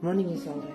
Morning, Isolde.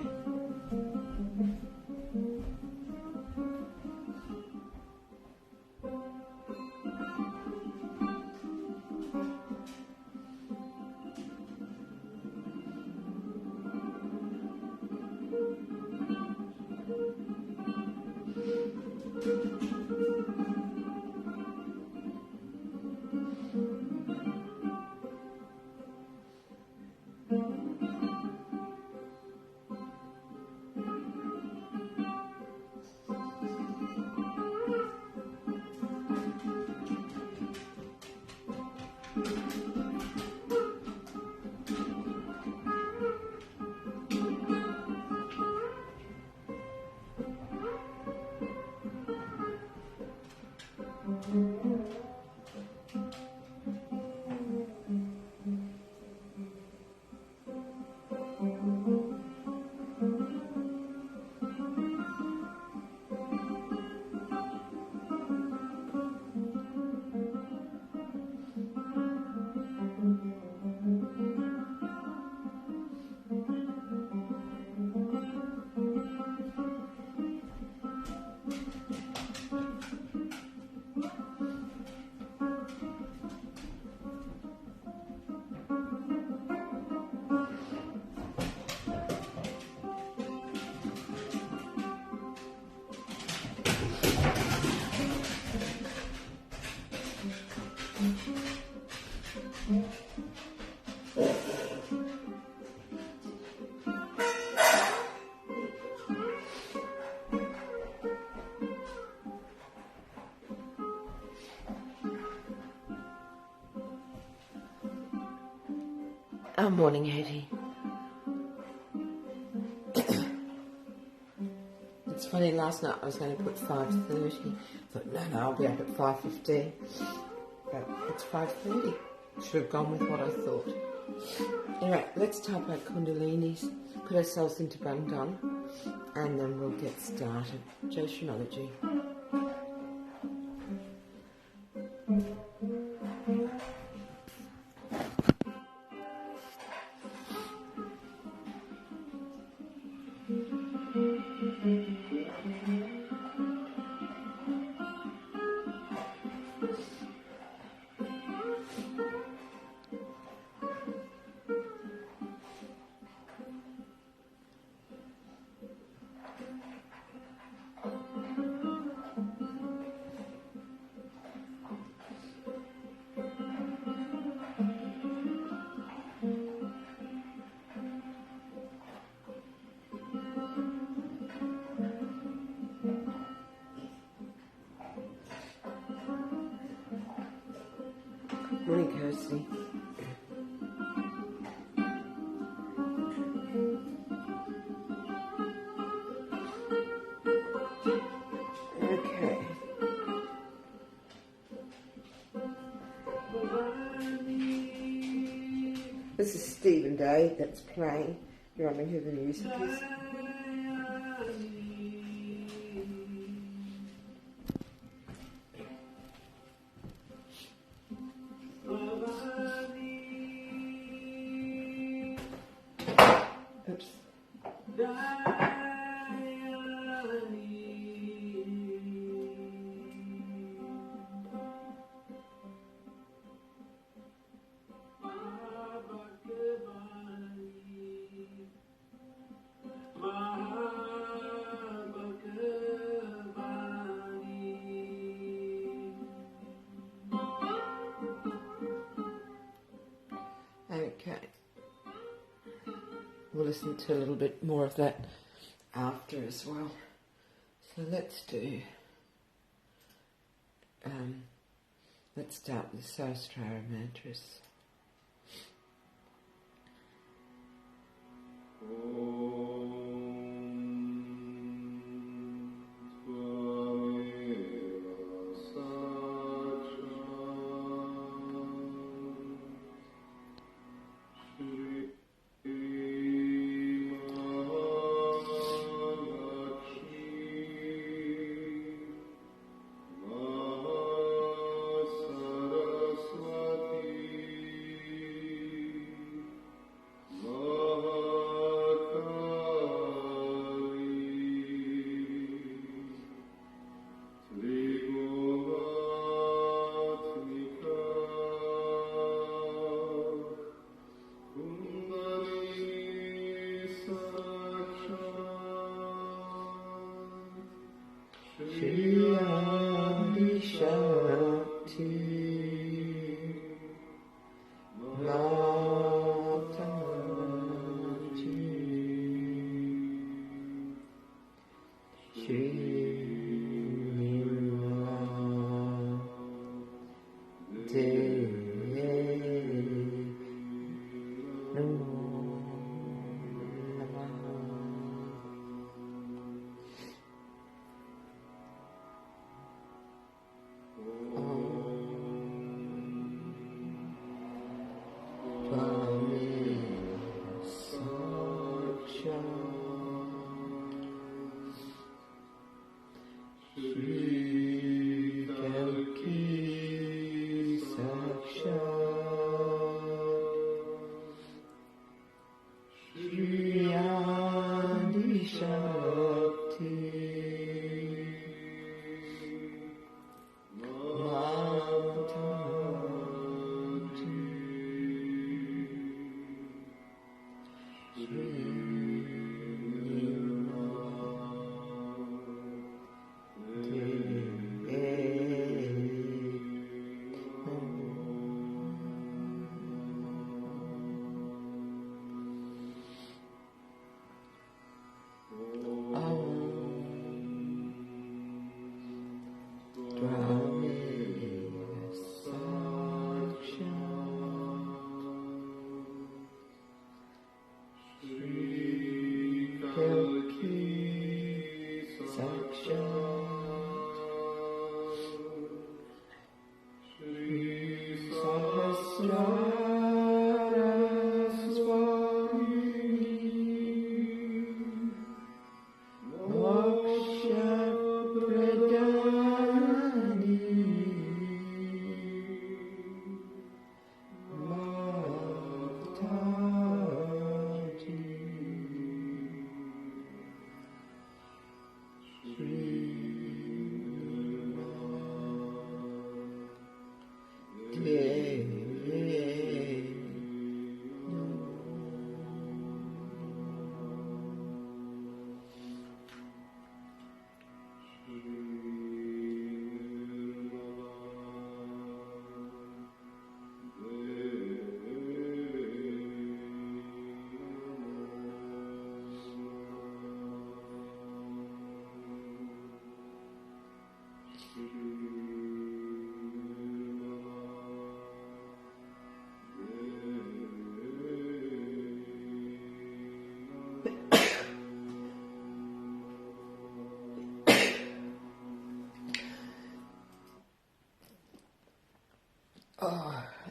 Morning, Eddie. It's funny, last night I was going to put 5:30. Thought, no, I'll be up at 5:15. But it's 5:30. Should have gone with what I thought. Anyway, let's type our kundalinis, put ourselves into Bandhan, and then we'll get started. Jai Shri Mataji. Morning, Kirsty. Okay. This is Stephen Day that's playing. You're wondering who the music is? Oops. Okay. We'll listen to a little bit more of that after as well. So let's start with Sahasrara mantras. Shri Adi Shakti Mataji Shri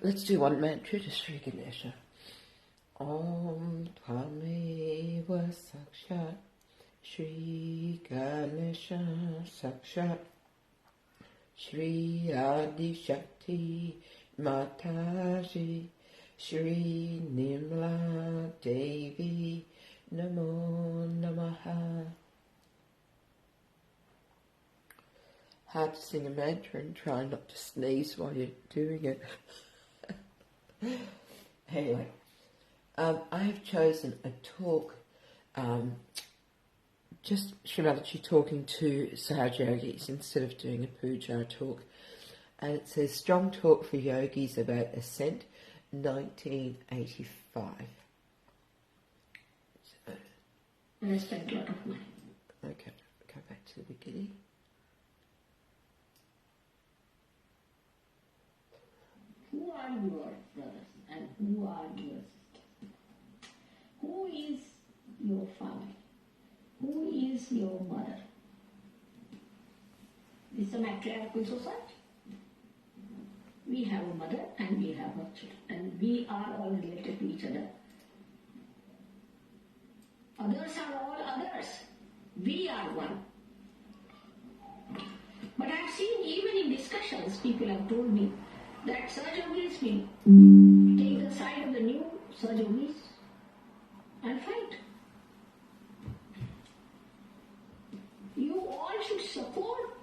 Let's do one mantra to Shri Ganesha. Om Tvameva Sakshat Shri Ganesha Sakshat Shri Adi Shakti Mataji Shri Nimla Devi Namo Namaha. Hard to sing a mantra and try not to sneeze while you're doing it. Anyway, I have chosen a talk, just Shri Mataji talking to Sahaja yogis instead of doing a puja talk. And it says, Strong Talk for Yogis About Ascent, 1985. So, I spent a lot of money. Okay, go back to the beginning. Who are your brothers and who are your sisters? Who is your father? Who is your mother? This is a matriarchal society. We have a mother and we have our children, and we are all related to each other. Others are all others. We are one. But I have seen even in discussions, people have told me that Sahajogis will take the side of the new Sahajogis and fight. You all should support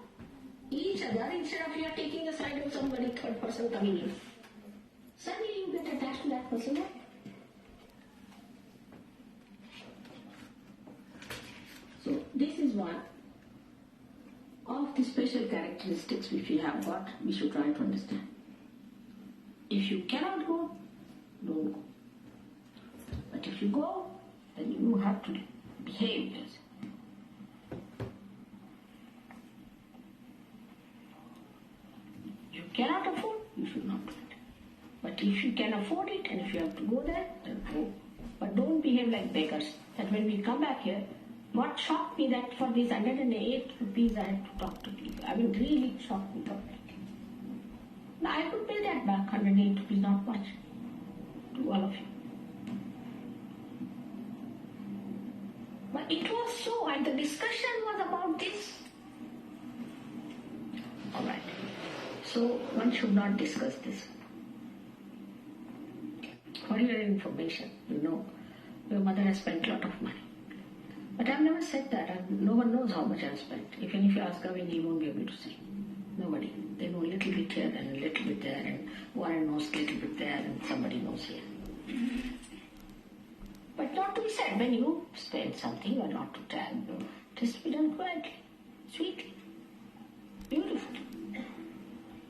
each other instead of you are taking the side of somebody, third person coming in. Suddenly you get attached to that person. So this is one of the special characteristics which we have got, we should try to understand. If you cannot go, don't go. But if you go, then you have to behave as you cannot afford, you should not do it. But if you can afford it and if you have to go there, then go. But don't behave like beggars. That when we come back here, what shocked me that for these 108 rupees I had to talk to people. I mean, really shocked me completely. Now I could pay that back, 108 rupees, not much, to all of you. But it was so, and the discussion was about this. Alright. So one should not discuss this. For your information, you know, your mother has spent a lot of money. But I've never said that. No one knows how much I've spent. Even if you ask Gavin, he won't be able to say. Nobody. They know a little bit here and a little bit there, and Warren knows a little bit there, and somebody knows here. But not to be said, when you spend something, you are not to tell. It has to be done quietly, sweetly, beautifully.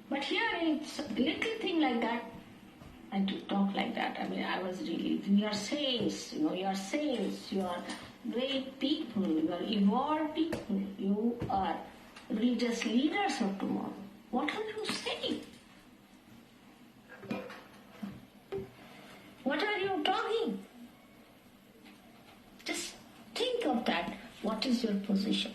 But here it's a little thing like that, and to talk like that, I mean, I was really, you are saints, you are saints, you are great people, you are evolved people, you are religious leaders of tomorrow. What are you saying? What are you talking? Just think of that. What is your position?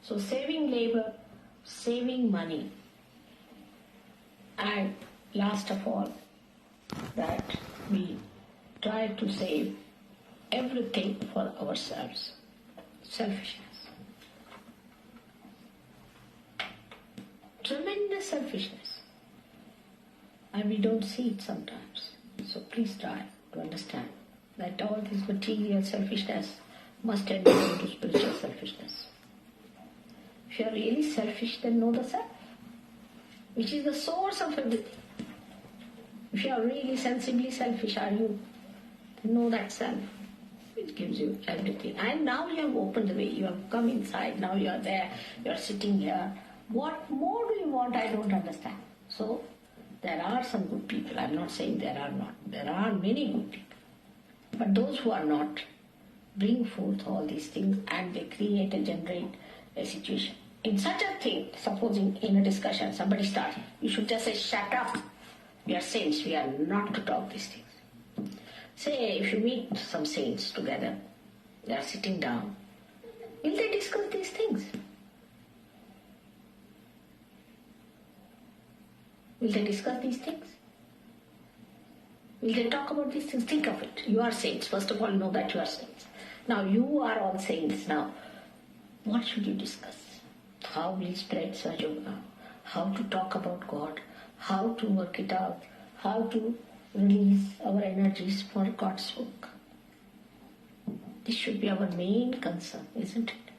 So saving labor, saving money, and last of all, that we try to save everything for ourselves. Selfishness. Tremendous selfishness. And we don't see it sometimes. So please try to understand that all this material selfishness must end into spiritual selfishness. If you are really selfish, then know the self, which is the source of everything. If you are really sensibly selfish, are you? Then know that self, which gives you everything. And now you have opened the way, you have come inside, now you are there, you are sitting here. What more do you want? I don't understand. So, there are some good people. I'm not saying there are not. There are many good people. But those who are not bring forth all these things and they create and generate a situation. In such a thing, supposing in a discussion somebody starts, you should just say, shut up. We are saints. We are not to talk these things. Say, if you meet some saints together, they are sitting down, will they discuss these things? Will they discuss these things? Will they talk about these things? Think of it. You are saints. First of all, know that you are saints. Now, you are all saints. Now, what should you discuss? How we spread Sahaja? How to talk about God? How to work it out? How to release our energies for God's work? This should be our main concern, isn't it?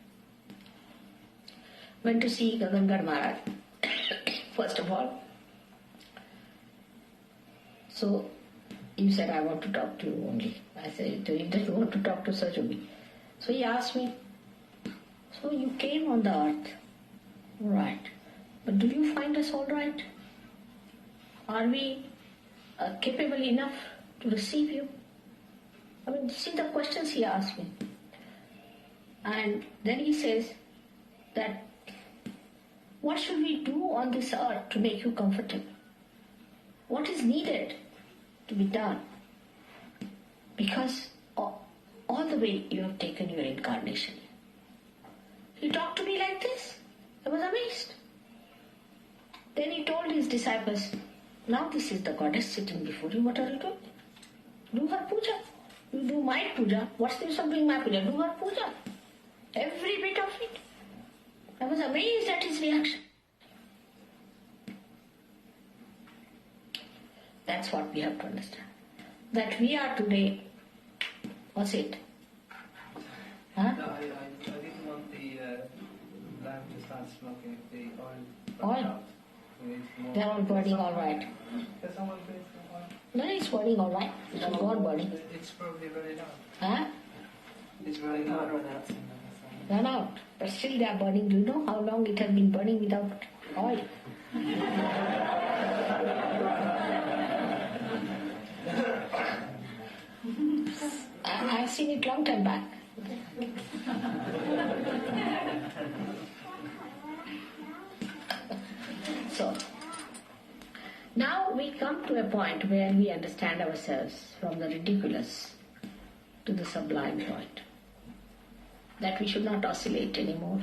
Went to see Gagangar Maharaj. First of all, so you said, I want to talk to you only. I said, do you want to talk to Sahaja? So he asked me, so you came on the earth, right, but do you find us all right? Are we capable enough to receive you? I mean, see the questions he asked me. And then he says that, what should we do on this earth to make you comfortable? What is needed to be done? Because all the way you have taken your incarnation. He talked to me like this. I was amazed. Then he told his disciples, now this is the goddess sitting before you. What are you doing? Do her puja. You do my puja. What's the use of doing my puja? Do her puja. Every bit of it. I was amazed at his reaction. That's what we have to understand. That we are today, what's it? Huh? No, I didn't want the lamp to start smoking if the oil Oil? out. They're all burning all right. Can someone please some oil? No, it's burning all right. It's all burning. It's probably very loud. Huh? It's running out. Run out. But still they are burning. Do you know how long it has been burning without oil? I've seen it long time back. So, now we come to a point where we understand ourselves from the ridiculous to the sublime point. That we should not oscillate anymore.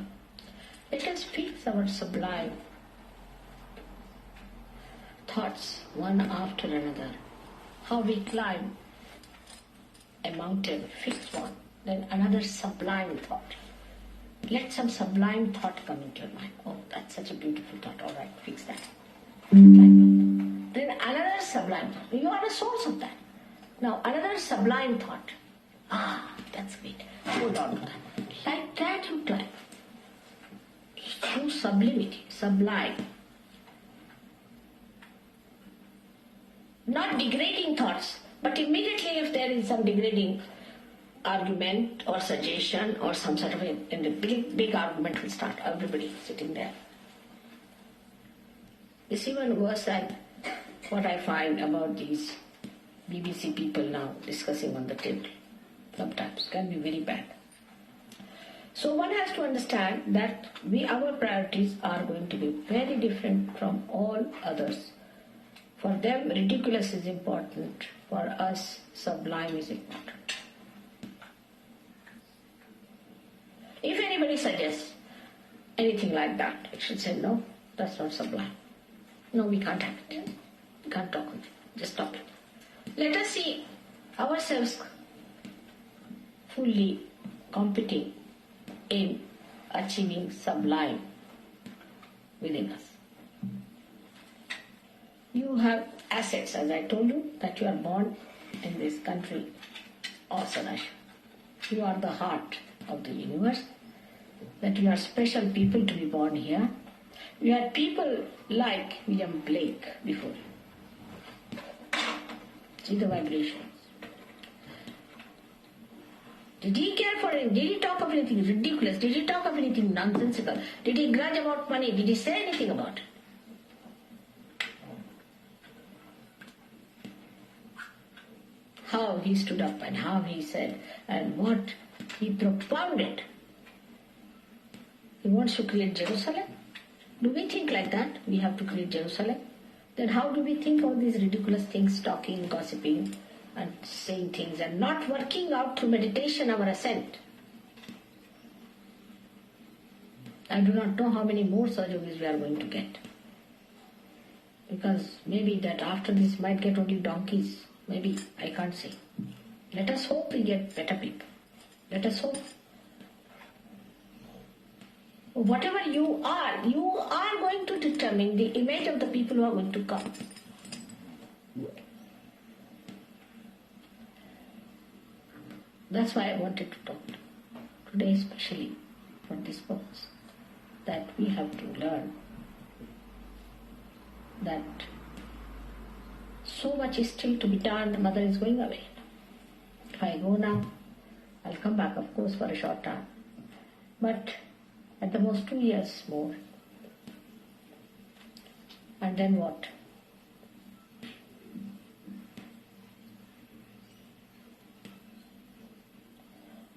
Let us fix our sublime thoughts one after another. How we climb a mountain, fix one, then another sublime thought. Let some sublime thought come into your mind. Oh, that's such a beautiful thought. All right, fix that. Climb up. Then another sublime thought. You are the source of that. Now another sublime thought. Ah, that's great. Hold on to that. Like that you climb. Through sublimity, sublime. Not degrading thoughts, but immediately if there is some degrading argument or suggestion or some sort of a big argument will start. Everybody sitting there. It's even worse than what I find about these BBC people now discussing on the table. Sometimes can be very bad. So one has to understand that our priorities are going to be very different from all others. For them, ridiculous is important. For us, sublime is important. If anybody suggests anything like that, I should say, no, that's not sublime. No, we can't have it. We can't talk on it. Just stop it. Let us see ourselves fully competing in achieving sublime within us. You have assets, as I told you, that you are born in this country or Sahaja. You are the heart of the universe, that you are special people to be born here. You had people like William Blake before you. See the vibrations. Did he care for anything? Did he talk of anything ridiculous? Did he talk of anything nonsensical? Did he grudge about money? Did he say anything about it? How he stood up and how he said and what he propounded. He wants to create Jerusalem. Do we think like that? We have to create Jerusalem. Then how do we think of these ridiculous things, talking, gossiping, and saying things and not working out through meditation our ascent? I do not know how many more surgeries we are going to get. Because maybe that after this might get only donkeys. Maybe, I can't say. Let us hope we get better people. Let us hope. Whatever you are going to determine the image of the people who are going to come. That's why I wanted to talk today, especially for this purpose, that we have to learn that so much is still to be done. The mother is going away. If I go now, I'll come back, of course, for a short time. But at the most 2 years more. And then what?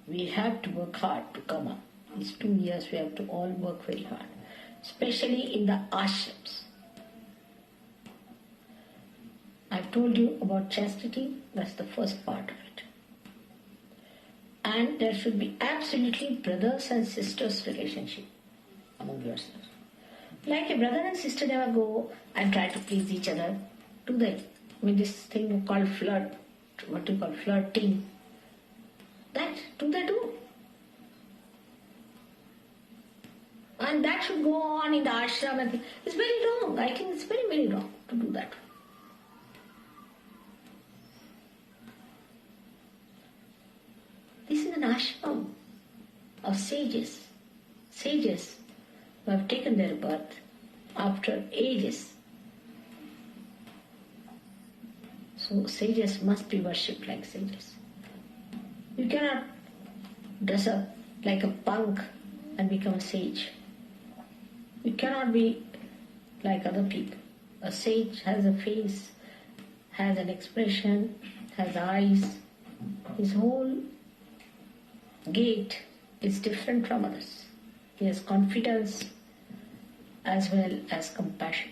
We have to work hard to come up. These 2 years we have to all work very hard. Especially in the ashrams. I've told you about chastity, that's the first part of it. And there should be absolutely brothers and sisters relationship among yourselves. Like a brother and sister never go and try to please each other, do they? I mean, this thing called flirt, what you call flirting, that do they do? And that should go on in the ashram. And it's very wrong. I think it's very, very wrong to do that. This is an ashram of sages. Sages who have taken their birth after ages. So sages must be worshipped like sages. You cannot dress up like a punk and become a sage. You cannot be like other people. A sage has a face, has an expression, has eyes. His whole gait is different from others. He has confidence as well as compassion.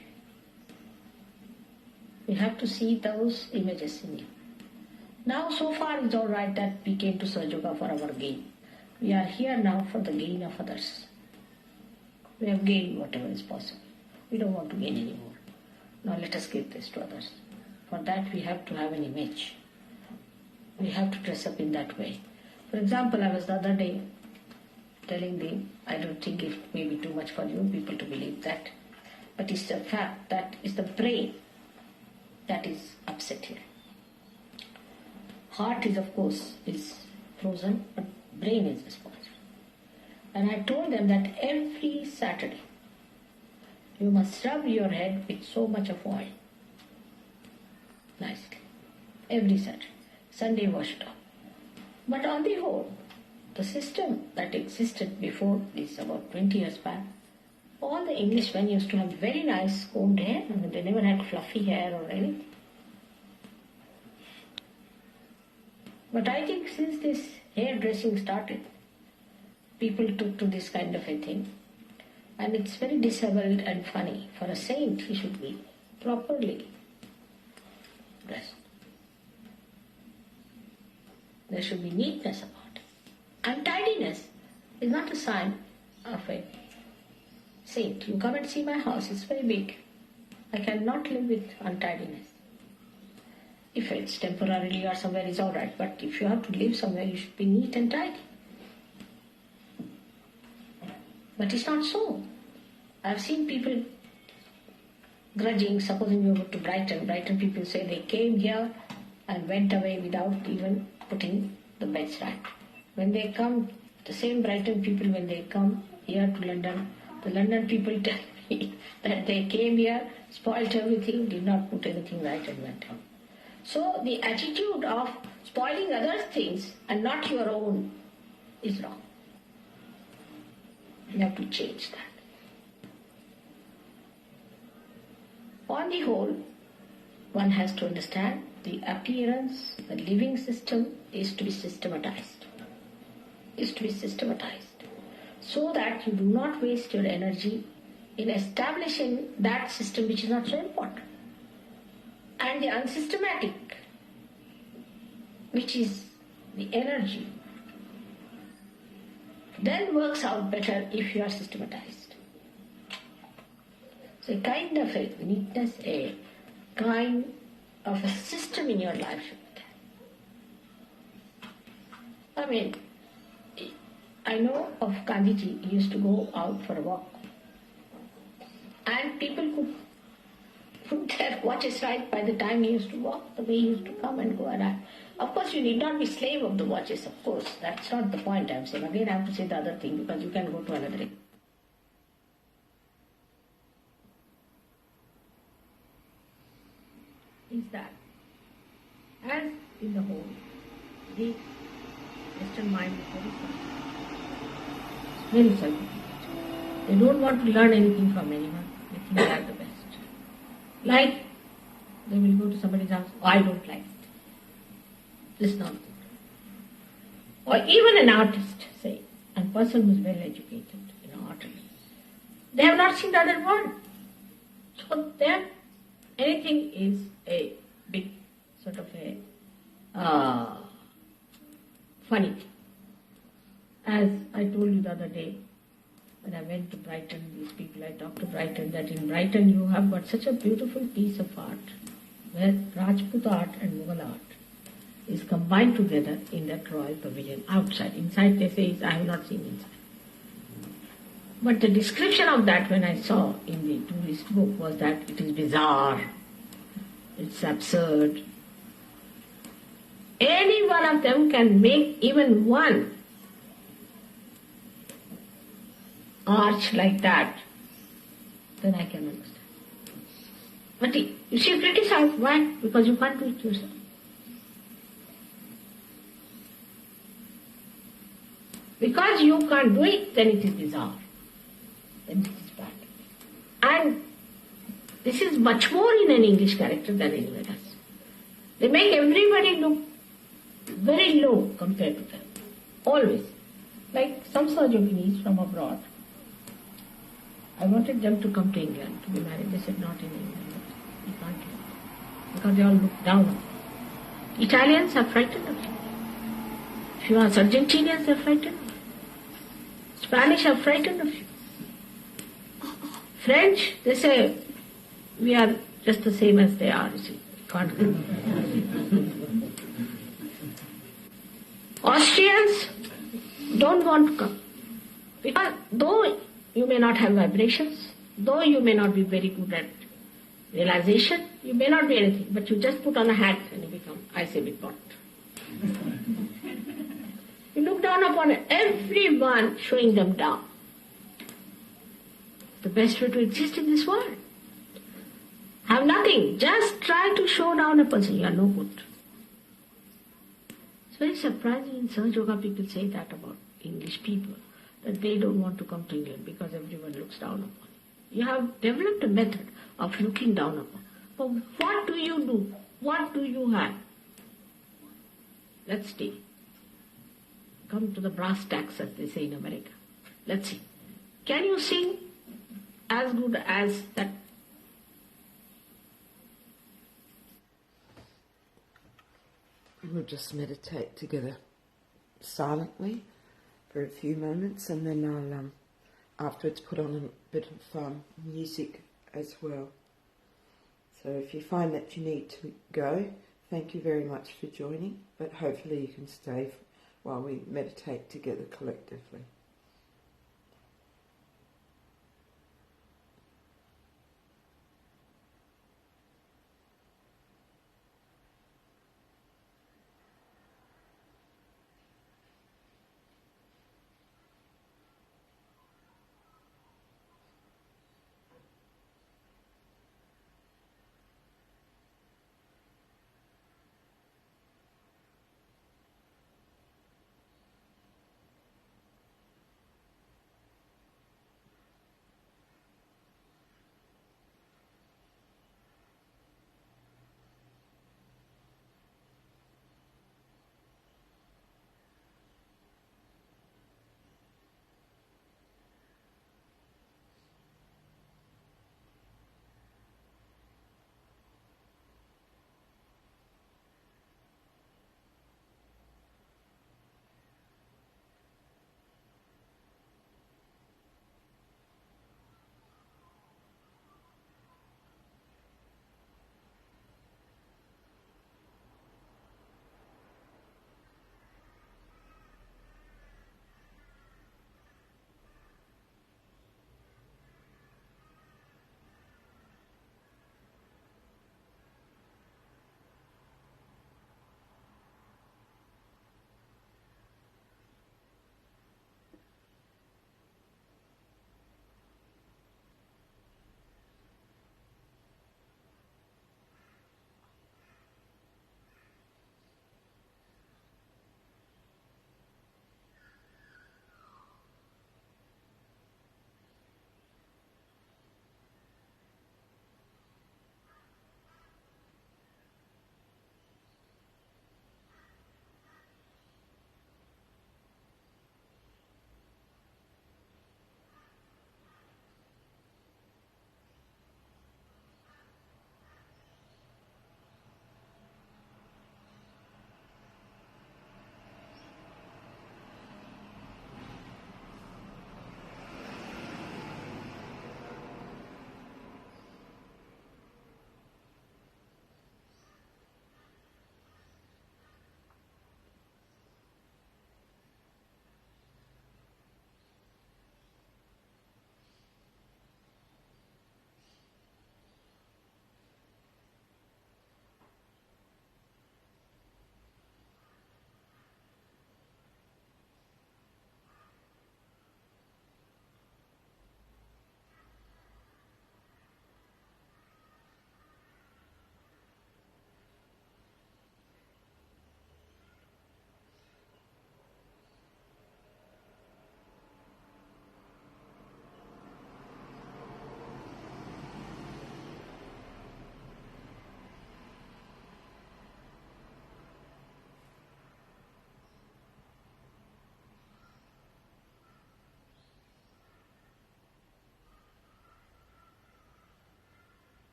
We have to see those images in you. Now, so far it's all right that we came to Sahaja Yoga for our gain. We are here now for the gain of others. We have gained whatever is possible. We don't want to gain anymore. Now let us give this to others. For that we have to have an image. We have to dress up in that way. For example, I was the other day telling them, I don't think it may be too much for you people to believe that, but it's a fact that it's the brain that is upset here. Heart is, of course, is frozen, but brain is responsible. And I told them that every Saturday you must rub your head with so much of oil. Nicely. Every Saturday. Sunday wash it off. But on the whole, the system that existed before this, about 20 years back, all the Englishmen used to have very nice combed hair, and they never had fluffy hair or anything. But I think since this hairdressing started, people took to this kind of a thing. And it's very disheveled and funny. For a saint, he should be properly dressed. There should be neatness about it. Untidiness is not a sign of a saint. You come and see my house, it's very big. I cannot live with untidiness. If it's temporarily or somewhere, it's all right. But if you have to live somewhere, you should be neat and tidy. But it's not so. I've seen people grudging, supposing you go to Brighton people say they came here and went away without even putting the beds right. When they come, the same Brighton people, when they come here to London, the London people tell me that they came here, spoilt everything, did not put anything right and went on. So the attitude of spoiling other things and not your own is wrong. You have to change that. On the whole, one has to understand the appearance, the living system is to be systematized. So that you do not waste your energy in establishing that system which is not so important. And the unsystematic, which is the energy, then works out better if you are systematized. So a kind of a neatness, a kind of a system in your life should be there. I mean, I know of Gandhiji, he used to go out for a walk. And people could put their watches right by the time he used to walk, the way he used to come and go around. Of course, you need not be slave of the watches, of course. That's not the point I'm saying. Again, I have to say the other thing because you can go to another thing. Is that, as in the whole, the Western mind is very selfish. They don't want to learn anything from anyone. They think they are the best. Like, they will go to somebody's house, oh, I don't like it. This nonsense. Or even an artist, say, a person who is well educated, artist. They have not seen the other world. So then, anything is a big sort of a funny thing. As I told you the other day, when I went to Brighton, these people I talked to Brighton, that in Brighton you have got such a beautiful piece of art, where Rajput art and Mughal art is combined together in that royal pavilion outside. Inside they say, I have not seen inside. But the description of that when I saw in the tourist book was that it is bizarre, it's absurd. Any one of them can make even one arch like that, then I can understand. But you see, criticize. Why? Because you can't do it yourself. Because you can't do it, then it is bizarre. Then it is bad. And this is much more in an English character than anywhere else. They make everybody look very low compared to them. Always. Like some Sahaja from abroad. I wanted them to come to England to be married. They said not in England. You can't do it. Because they all look down on you. Italians are frightened of you. If you are Argentinians, they are frightened of you. Spanish are frightened of you. French, they say, we are just the same as they are, you see. Can't come. Austrians don't want to come. Because though you may not have vibrations, though you may not be very good at realization, you may not be anything, but you just put on a hat and you become, I say, big pot. You look down upon everyone, showing them down. The best way to exist in this world. Have nothing. Just try to show down a person. You are no good. It's very surprising in Sahaja Yoga people say that about English people, that they don't want to come to England because everyone looks down upon you. You have developed a method of looking down upon. But what do you do? What do you have? Let's see. Come to the brass tacks, as they say in America. Let's see. Can you sing as good as that? We'll just meditate together silently for a few moments, and then I'll afterwards put on a bit of music as well. So if you find that you need to go, thank you very much for joining, but hopefully you can stay while we meditate together collectively.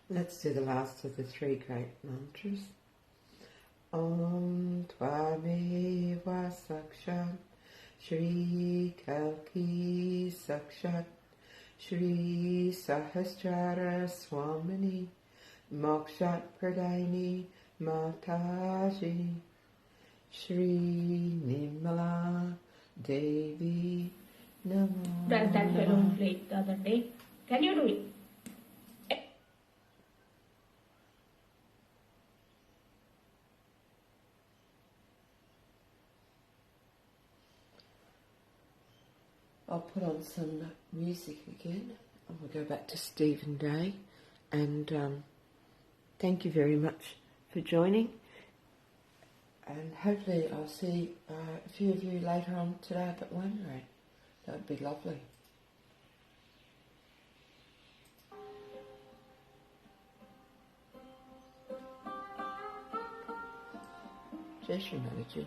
Let's do the last of the three great mantras. Om Tvameva Sakshat Shri Kalki Sakshat Shri Sahasrara Swamini Mokshat Pradayini Mataji Shri Nirmala Devi Namo. Press that balloon plate the other day. Can you do it? I'll put on some music again and we'll go back to Stephen Day, and thank you very much for joining, and hopefully I'll see a few of you later on today up at Wonderland. That would be lovely. Jai Shri Mataji.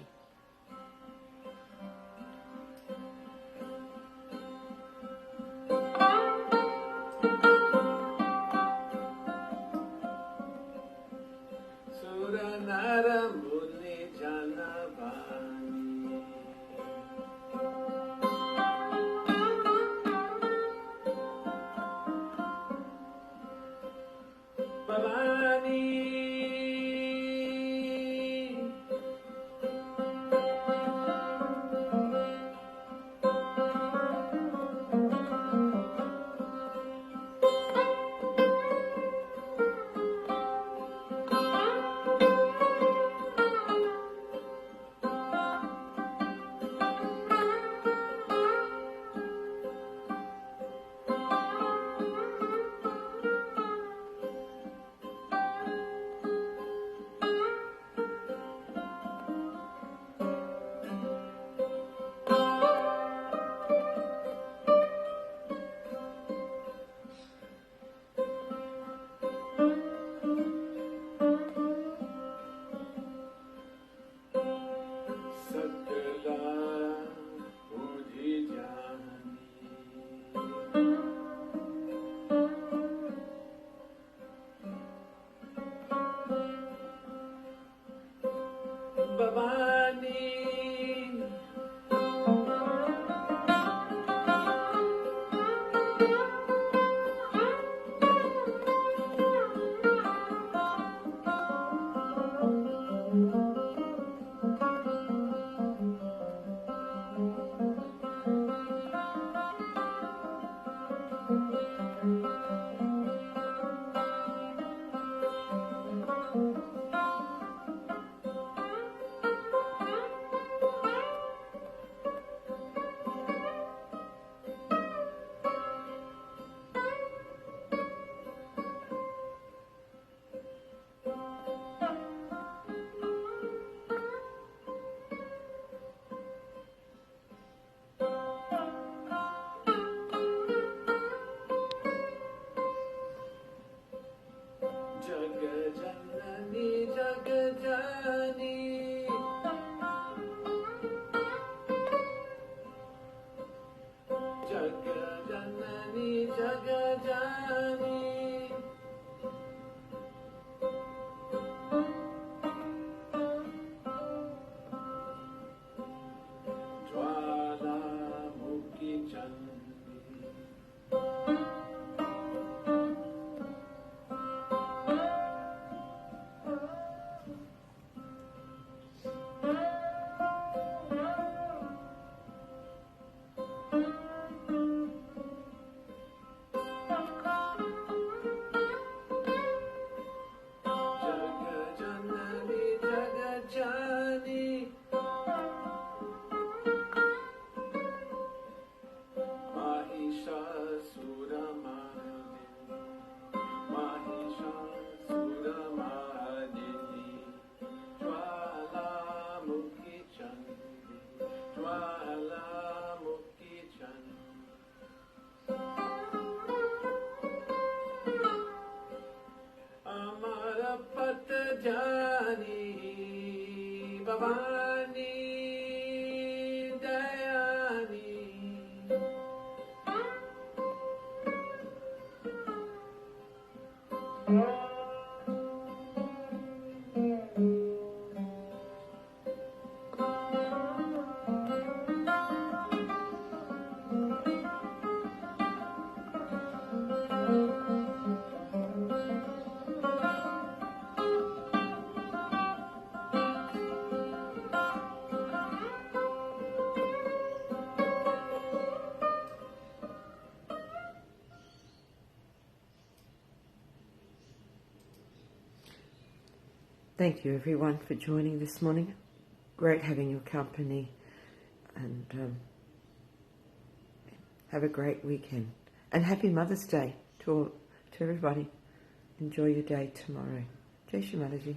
Dayani. Thank you everyone for joining this morning. Great having your company, and have a great weekend. And happy Mother's Day to everybody. Enjoy your day tomorrow. Jai Shri Mataji.